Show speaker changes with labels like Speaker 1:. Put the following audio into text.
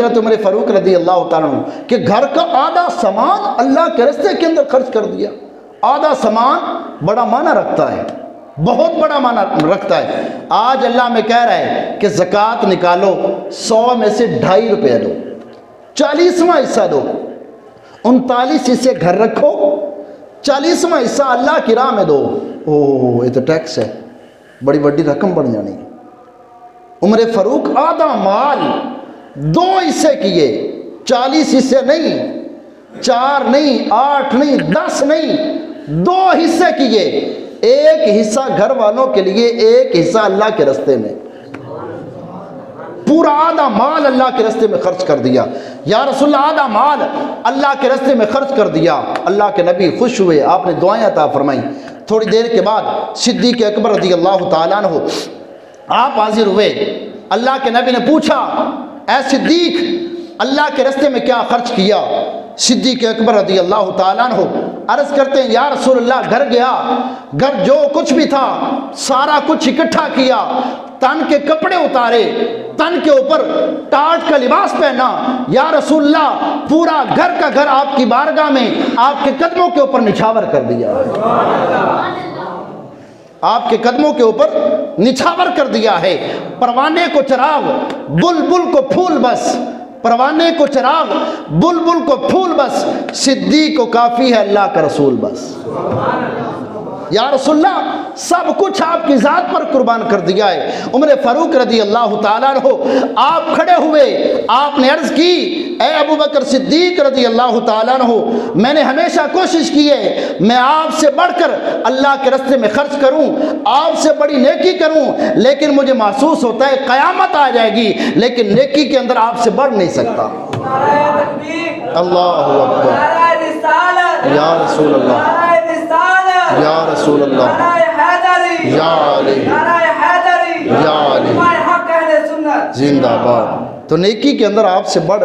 Speaker 1: حضرت عمر فاروق رضی اللہ تعالیٰ عنہ کہ گھر کا آدھا سامان اللہ کے راستے کے اندر خرچ کر دیا. آدھا سامان بڑا معنی رکھتا ہے, بہت بڑا معنی رکھتا ہے. آج اللہ میں کہہ رہا ہے کہ زکوٰۃ نکالو, 100 میں سے 2.5 روپے دو, 40واں حصہ دو, 39 حصے گھر رکھو, 40واں حصہ اللہ کی راہ میں دو. اوہ یہ تو ٹیکس ہے, بڑی بڑی رقم بن جانی. عمر فاروق آدھا مال 2 حصے کیے, 40 حصے نہیں, 4 نہیں, 8 نہیں, 10 نہیں, 2 حصے کیے. ایک حصہ گھر والوں کے لیے, ایک حصہ اللہ کے راستے میں. پورا آدھا مال اللہ کے راستے میں خرچ کر دیا. یا رسول اللہ آدھا مال اللہ کے راستے میں خرچ کر دیا. اللہ کے نبی خوش ہوئے, آپ نے دعائیں عطا فرمائیں. تھوڑی دیر کے بعد صدیق اکبر رضی اللہ تعالیٰ عنہ آپ حاضر ہوئے. اللہ کے نبی نے پوچھا, اے صدیق اللہ کے راستے میں کیا خرچ کیا؟ صدیق اکبر رضی اللہ تعالیٰ عنہ عرض کرتے ہیں, یا رسول اللہ گھر گیا, گھر جو کچھ بھی تھا سارا کچھ اکٹھا کیا, تن کے کپڑے اتارے, تن کے اوپر ٹاٹ کا لباس پہنا. یا رسول اللہ پورا گھر کا گھر آپ کی بارگاہ میں آپ کے قدموں کے اوپر نچھاور کر دیا, آپ کے قدموں کے اوپر نچھاور کر دیا ہے. پروانے کو چراغ بلبل کو پھول بس, پروانے کو چراغ بلبل کو پھول بس, صدیق کو کافی ہے اللہ کا رسول بس. یا رسول اللہ سب کچھ آپ کی ذات پر قربان کر دیا ہے. عمر فاروق رضی اللہ تعالیٰ عنہ آپ کھڑے ہوئے, آپ نے عرض کی, اے ابو بکر صدیق رضی اللہ تعالیٰ عنہ, میں نے ہمیشہ کوشش کی ہے میں آپ سے بڑھ کر اللہ کے راستے میں خرچ کروں, آپ سے بڑی نیکی کروں, لیکن مجھے محسوس ہوتا ہے قیامت آ جائے گی لیکن نیکی کے اندر آپ سے بڑھ نہیں سکتا. اللہ اکبر, یا رسول اللہ, یا رسول اللہ, یا علی, یا علی, زندہ باد. تو نیکی کے اندر آپ سے بڑھ